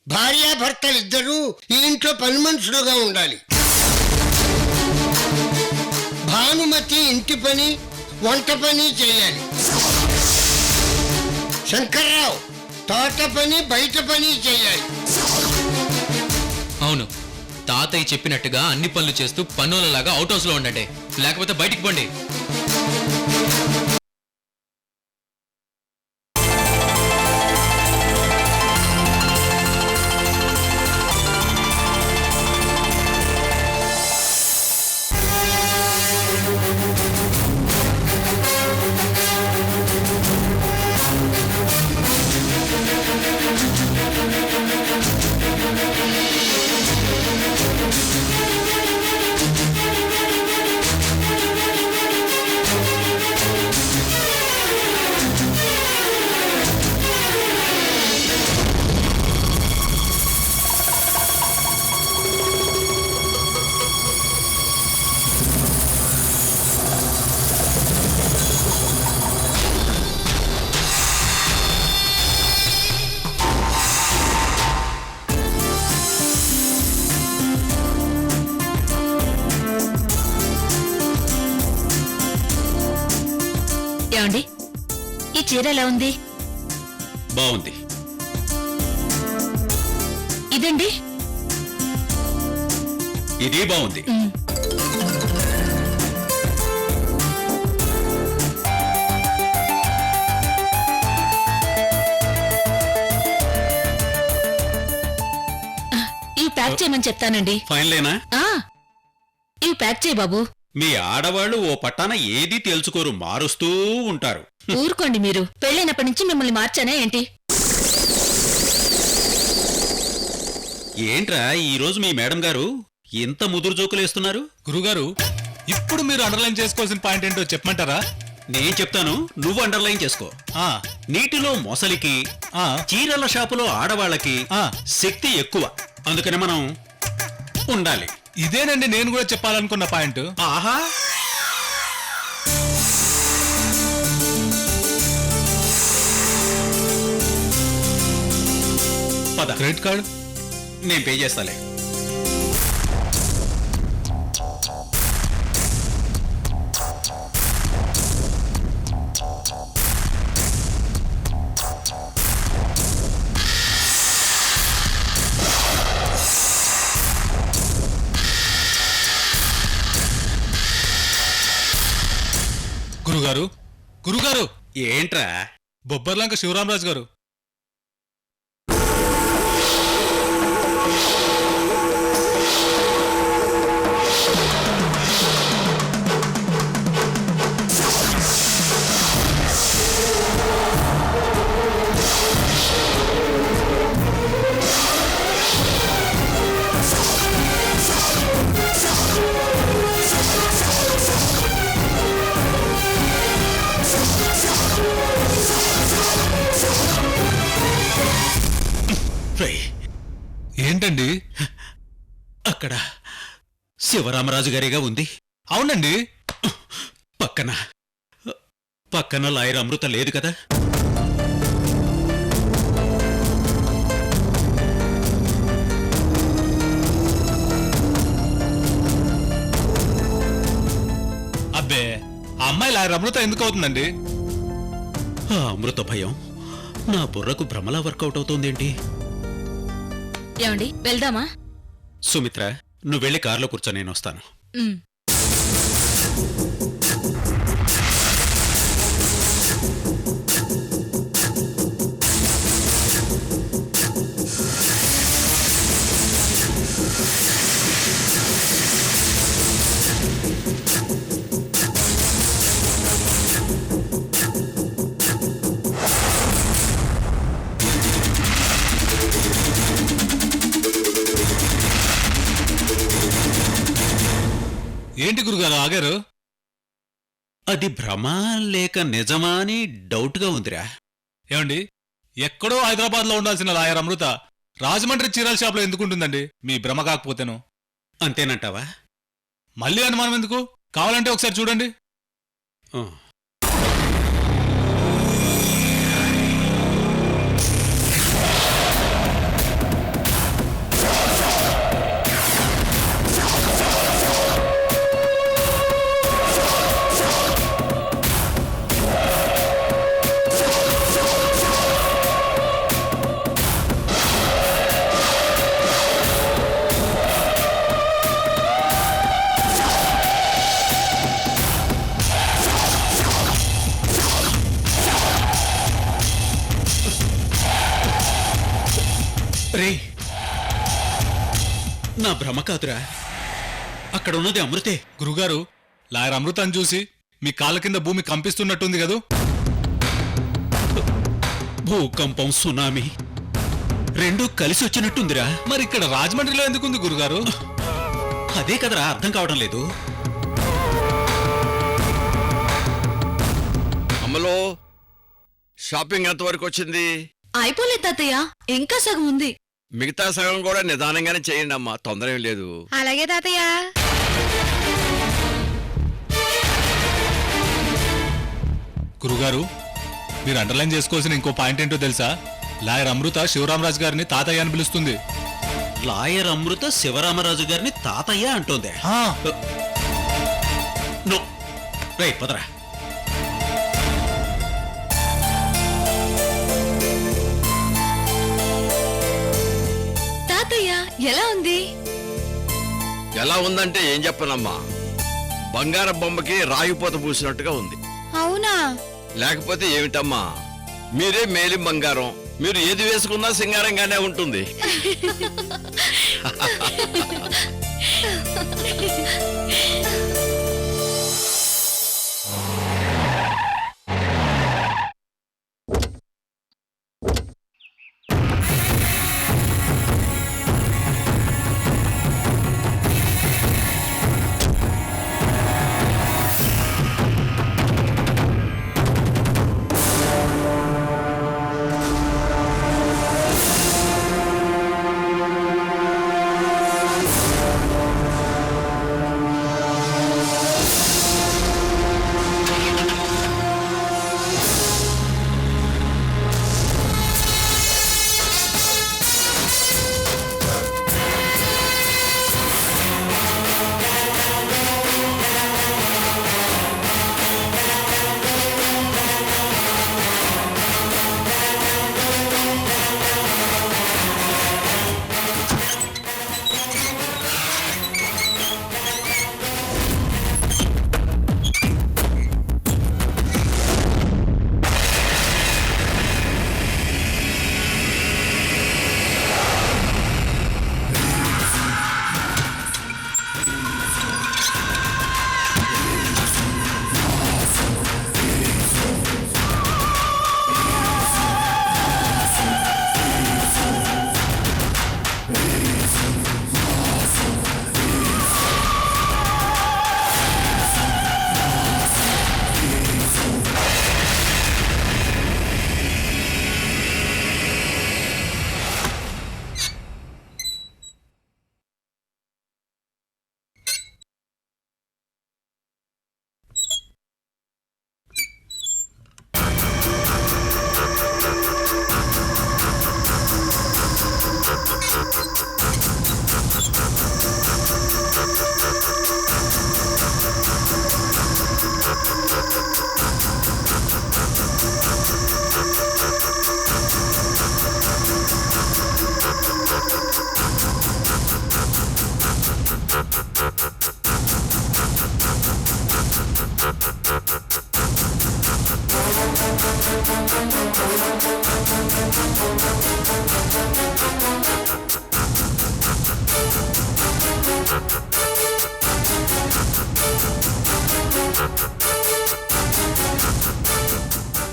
భార్యాభర్తలిద్దరూ ఈ ఇంట్లో పని మనుషులుగా ఉండాలి. భానుమతి ఇంటి పని వంట పని చేయాలి. శంకర్రావు తోట పని బయట పని చేయాలి. అవును, తాతయ్య చెప్పినట్టుగా అన్ని పనులు చేస్తూ పన్నులలాగా అవుట్ హౌస్ లో ఉండండి, లేకపోతే బయటికి పోండి. ఏమండి, ఈ చీర ఎలా ఉంది? బాగుంది. ఇదండి? ఇది బాగుంది. ఇవి ప్యాక్ చేయమని చెప్తానండి. ఫైన్లేనా? ఇవి ప్యాక్ చేయి బాబు. మీ ఆడవాళ్ళు ఓ పట్టాన ఏదీ తెలుసుకోరు, మారుస్తూ ఉంటారు. ఊరుకోండి మీరు. పెళ్ళైనప్పటి నుంచి మిమ్మల్ని మార్చానా ఏంటి? ఏంట్రా ఈరోజు మీ మేడం గారు ఇంత ముదురు జోకులేస్తున్నారు? గురుగారు, ఇప్పుడు మీరు అండర్లైన్ చేసుకోవాల్సిన పాయింట్ ఏంటో చెప్పమంటారా? నేను చెప్తాను, నువ్వు అండర్లైన్ చేసుకో. నీటిలో మొసలికి చీరల షాపులో ఆడవాళ్ళకి శక్తి ఎక్కువ, అందుకని మనం ఉండాలి. ఇదేనండి నేను కూడా చెప్పాలనుకున్న పాయింట్. ఆహా, పద. క్రెడిట్ కార్డు నేను పే చేస్తాలే. గురుగారు, గురుగారు, ఏంట్రా? బొబ్బర్లంక శివరామరాజు గారు. ఏంటండి? అక్కడ శివరామరాజు గారిగా ఉంది. అవునండి. పక్కన పక్కన లాయర్ అమృత లేదు కదా? అబ్బే, ఆ అమ్మాయి లాయర్ అమృత ఎందుకు అవుతుందండి? ఆ అమృత భయం నా బుర్రకు భ్రమలా వర్కౌట్ అవుతోందేంటి? ఏమండి, వెళ్దామా? సుమిత్ర, నువ్వు వెళ్ళి కారులో కూర్చో, నేను వస్తాను. ఏంటి గురుగారు ఆగారు? అది భ్రమా లేక నిజమా అని డౌట్గా ఉందిరా. ఏమండి, ఎక్కడో హైదరాబాద్ లో ఉండాల్సిన లాయర్ అమృత రాజమండ్రి చీరాల షాప్ లో ఎందుకుంటుందండి? మీ భ్రమ కాకపోతేను. అంతేనంటావా? మళ్ళీ అనుమానం ఎందుకు? కావాలంటే ఒకసారి చూడండి. రే, నా భ్రమ కాదురా, అక్కడ ఉన్నది అమృతే. గురుగారు, లాయర్ అమృతాన్ని చూసి మీ కాళ్ళ కింద భూమి కంపిస్తున్నట్టుంది కదూ. భూకంపం, సునామీ రెండూ కలిసి వచ్చినట్టుందిరా. మరి ఇక్కడ రాజమండ్రిలో ఎందుకుంది గురుగారు? అదే కదరా అర్థం కావడం లేదు. అమ్మలో షాపింగ్ ఎంతవరకు వచ్చింది? అయిపోలేదు తాతయ్య, ఇంకా సగం ఉంది. మిగతా సగం కూడా నిదానంగానే చేయండి అమ్మా, తొందర ఏం లేదు. అలాగే తాతయ్య. గురుగారు, మీరు అండర్లైన్ చేసుకోవాల్సిన ఇంకో పాయింట్ ఏంటో తెలుసా? లాయర్ అమృత శివరామరాజు గారిని తాతయ్య అని పిలుస్తుంది. లాయర్ అమృత శివరామరాజు గారిని తాతయ్య అంటోందే. నో, రైట్ పదరా. తాతయ్య ఎలా ఉంది? ఎలా ఉందంటే ఏం చెప్పనమ్మా, బంగారం బొమ్మకి రాగిపోత పూసినట్టుగా ఉంది. అవునా? లేకపోతే ఏమిటమ్మా, మీరే మేలి బంగారం, మీరు ఏది వేసుకున్నా సింగారంగానే ఉంటుంది.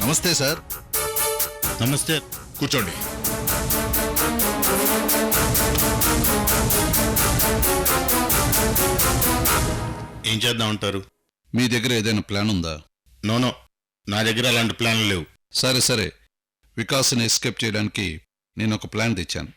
నమస్తే సార్. నమస్తే. కూర్చోండి. ఏం చేద్దాం అంటారు? మీ దగ్గర ఏదైనా ప్లాన్ ఉందా? నోనో, నా దగ్గర అలాంటి ప్లాన్లు లేవు. సరే సరే, వికాస్ని ఎస్కేప్ చేయడానికి నేను ఒక ప్లాన్ తెచ్చాను.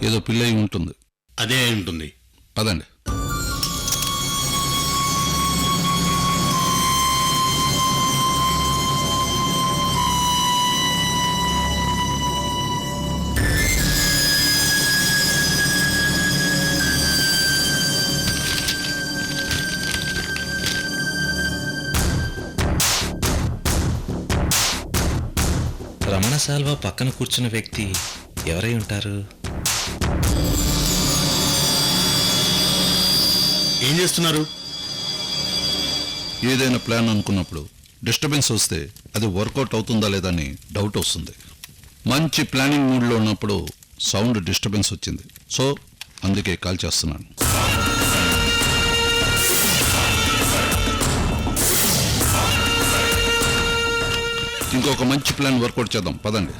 ఏదో పిల్లయి ఉంటుంది. అదే ఉంటుంది. పదండి. రమణ సాల్వా పక్కన కూర్చున్న వ్యక్తి ఎవరై ఉంటారు? ఏం చేస్తున్నారు? ఏదైనా ప్లాన్ అనుకున్నప్పుడు డిస్టర్బెన్స్ వస్తే అది వర్కౌట్ అవుతుందా లేదా అని డౌట్ వస్తుంది. మంచి ప్లానింగ్ మూడ్లో ఉన్నప్పుడు సౌండ్ డిస్టర్బెన్స్ వచ్చింది. సో అందుకే కాల్ చేస్తున్నాను. ఇంకొక మంచి ప్లాన్ వర్కౌట్ చేద్దాం. పదండి.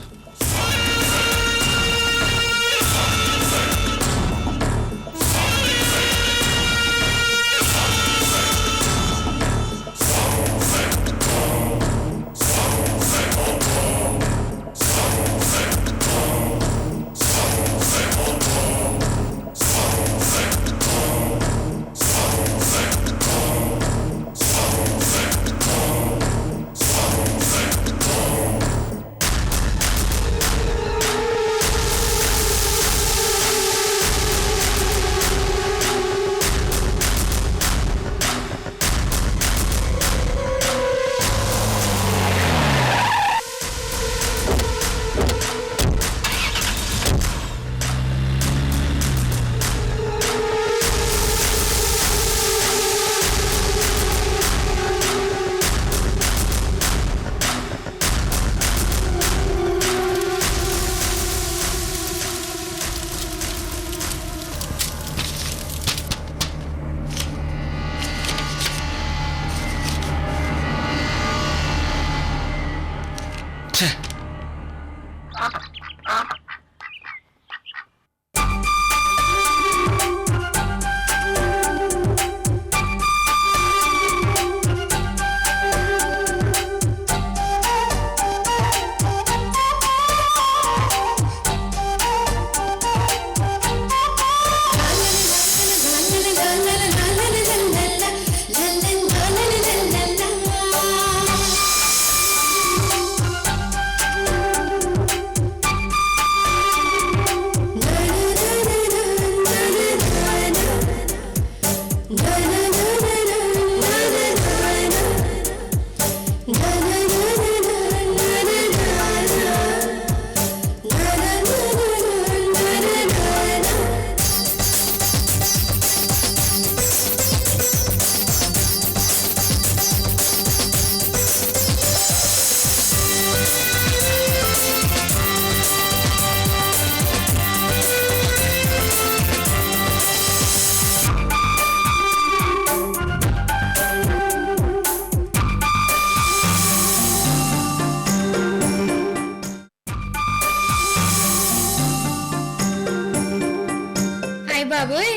బాబోయ్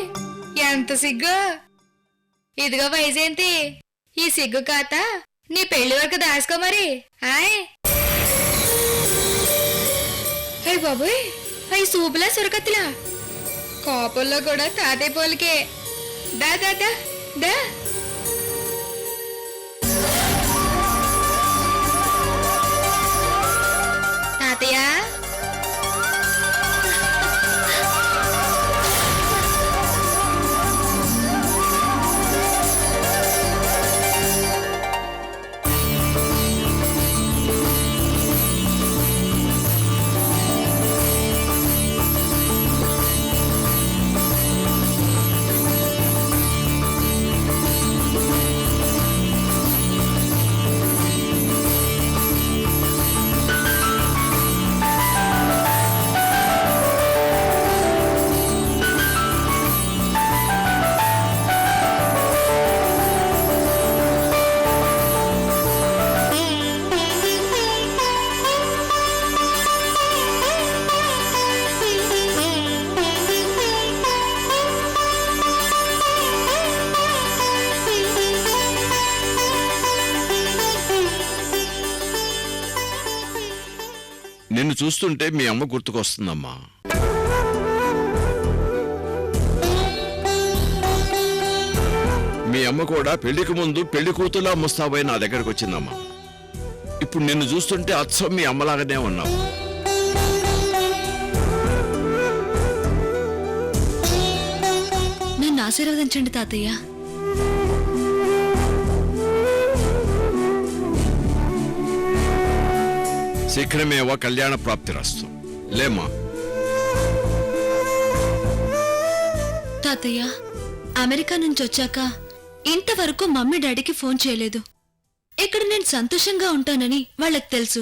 ఎంత సిగ్గు. ఇదిగో వైజయంతి, ఈ సిగ్గు కాత నీ పెళ్లి వరకు దాసుకో మరి. హాయ్ హై బాబోయ్, అవి సూపులా సురకత్తులా, కోపంలో కూడా తాతయ్య పోలికే. దా దా దా దా. తాతయ్య నిన్ను చూస్తుంటే మీ అమ్మ గుర్తుకొస్తుందమ్మా. మీ అమ్మ కూడా పెళ్లికి ముందు పెళ్లి కూతులా ముస్తాబై నా దగ్గరకు వచ్చిందమ్మా. ఇప్పుడు నిన్ను చూస్తుంటే అచ్చం మీ అమ్మలాగానే ఉన్నావు. నన్ను ఆశీర్వదించండి తాతయ్య. శీఘ్రమేవ కళ్యాణ ప్రాప్తిరస్తు. లేమ్మా. తాతయ్య, అమెరికా నుంచి వచ్చాక ఇంతవరకు మమ్మీ డాడీకి ఫోన్ చేయలేదు. ఇక్కడ నేను సంతోషంగా ఉంటానని వాళ్ళకి తెలుసు.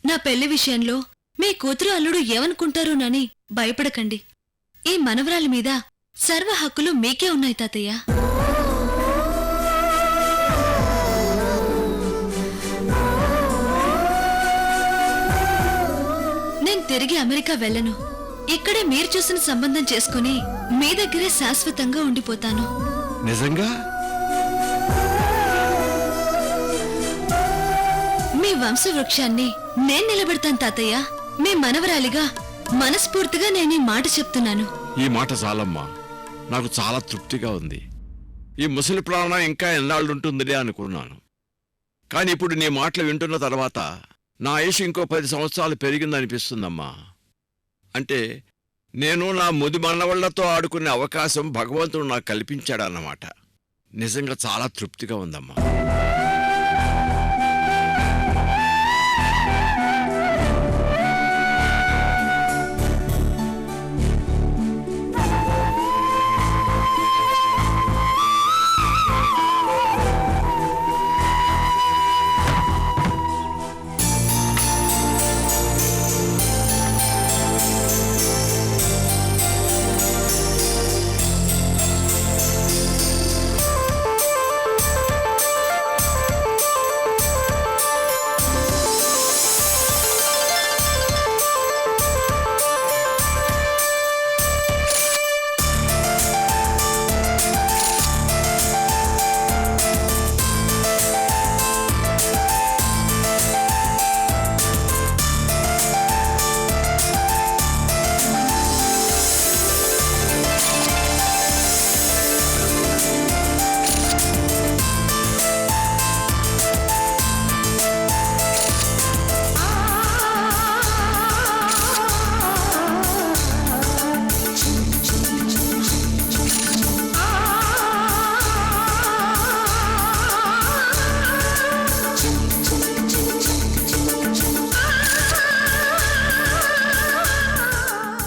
నా పెళ్లి విషయంలో మీ కూతురు అల్లుడు ఏమనుకుంటారోనని భయపడకండి. ఈ మనవరాలి మీద సర్వ హక్కులు మీకే ఉన్నాయి తాతయ్య. నేను తిరిగి అమెరికా వెళ్ళను. ఇక్కడే మీరు చూసిన సంబంధం చేసుకుని మీ దగ్గరే శాశ్వతంగా ఉండిపోతాను. నిజంగా? మీ వంశవృక్షాన్ని నేను నిలబెడతాను తాతయ్య. మీ మనవరాలిగా మనస్ఫూర్తిగా నేను ఈ మాట చెప్తున్నాను. ఈ మాట చాలమ్మా. నాకు చాలా తృప్తిగా ఉంది. ఈ ముసలి ప్రాణం ఇంకా ఎన్నాళ్ళుంటుందిలే అనుకున్నాను. కానీ ఇప్పుడు నీ మాటలు వింటున్న తర్వాత నా ఆయుష్ ఇంకో 10 సంవత్సరాలు పెరిగిందనిపిస్తుందమ్మా. అంటే నేను నా ముది మనవళ్లతో ఆడుకునే అవకాశం భగవంతుడు నాకు కల్పించాడన్నమాట. నిజంగా చాలా తృప్తిగా ఉందమ్మా.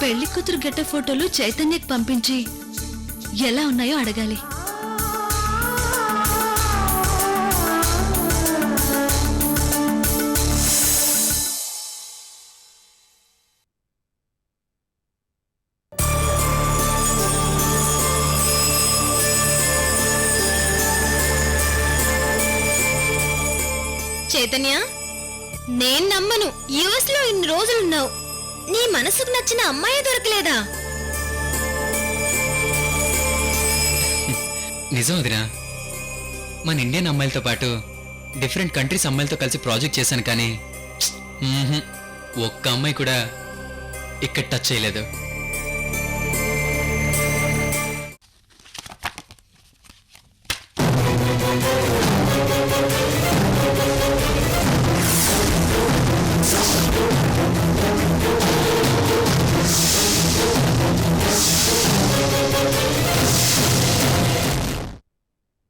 పెళ్లి కూతురు గెట్ట ఫోటోలు చైతన్యకి పంపించి ఎలా ఉన్నాయో అడగాలి. చైతన్య, నేను నమ్మను. యుఎస్ లో ఇన్ని రోజులున్నావు, నీ మనసుకు నచ్చిన అమ్మాయి దొరకలేదా? నిజం వదినా. మన ఇండియన్ అమ్మాయిలతో పాటు డిఫరెంట్ కంట్రీస్ అమ్మాయిలతో కలిసి ప్రాజెక్ట్ చేశాను, కానీ ఒక్క అమ్మాయి కూడా ఇక్కడ టచ్ చేయలేదు.